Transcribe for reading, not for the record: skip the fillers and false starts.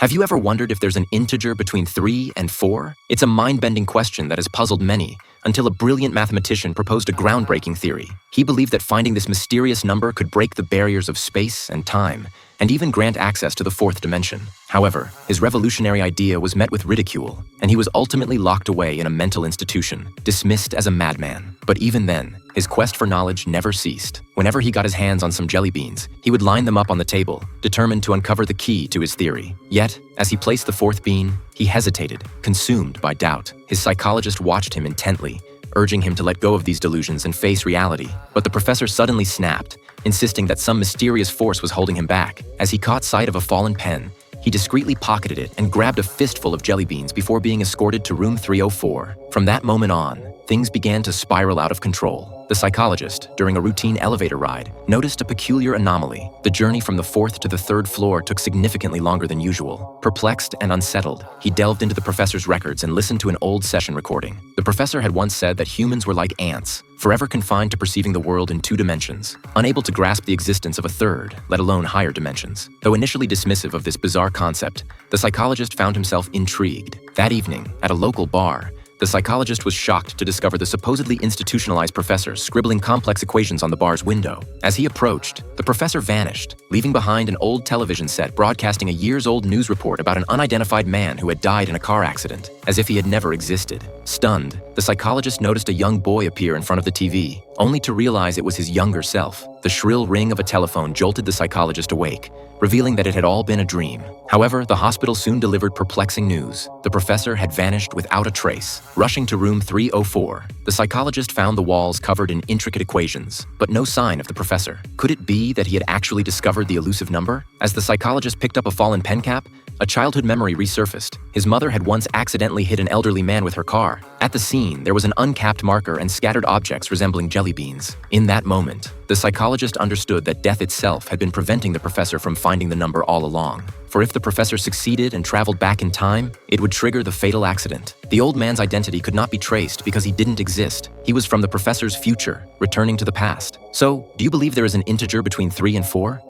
Have you ever wondered if there's an integer between 3 and 4? It's a mind-bending question that has puzzled many, until a brilliant mathematician proposed a groundbreaking theory. He believed that finding this mysterious number could break the barriers of space and time, and even grant access to the fourth dimension. However, his revolutionary idea was met with ridicule, and he was ultimately locked away in a mental institution, dismissed as a madman. But even then, his quest for knowledge never ceased. Whenever he got his hands on some jelly beans, he would line them up on the table, determined to uncover the key to his theory. Yet, as he placed the fourth bean, he hesitated, consumed by doubt. His psychologist watched him intently, urging him to let go of these delusions and face reality. But the professor suddenly snapped, insisting that some mysterious force was holding him back. As he caught sight of a fallen pen, he discreetly pocketed it and grabbed a fistful of jelly beans before being escorted to room 304. From that moment on, things began to spiral out of control. The psychologist, during a routine elevator ride, noticed a peculiar anomaly. The journey from the fourth to the third floor took significantly longer than usual. Perplexed and unsettled, he delved into the professor's records and listened to an old session recording. The professor had once said that humans were like ants, forever confined to perceiving the world in 2 dimensions, unable to grasp the existence of a third, let alone higher dimensions. Though initially dismissive of this bizarre concept, the psychologist found himself intrigued. That evening, at a local bar, the psychologist was shocked to discover the supposedly institutionalized professor scribbling complex equations on the bar's window. As he approached, the professor vanished, leaving behind an old television set broadcasting a years-old news report about an unidentified man who had died in a car accident, as if he had never existed. Stunned, the psychologist noticed a young boy appear in front of the TV, only to realize it was his younger self. The shrill ring of a telephone jolted the psychologist awake, revealing that it had all been a dream. However, the hospital soon delivered perplexing news. The professor had vanished without a trace. Rushing to room 304, the psychologist found the walls covered in intricate equations, but no sign of the professor. Could it be that he had actually discovered the elusive number? As the psychologist picked up a fallen pen cap, a childhood memory resurfaced. His mother had once accidentally hit an elderly man with her car. At the scene, there was an uncapped marker and scattered objects resembling jelly beans. In that moment, the psychologist understood that death itself had been preventing the professor from finding the number all along. For if the professor succeeded and traveled back in time, it would trigger the fatal accident. The old man's identity could not be traced because he didn't exist. He was from the professor's future, returning to the past. So, do you believe there is an integer between 3 and 4?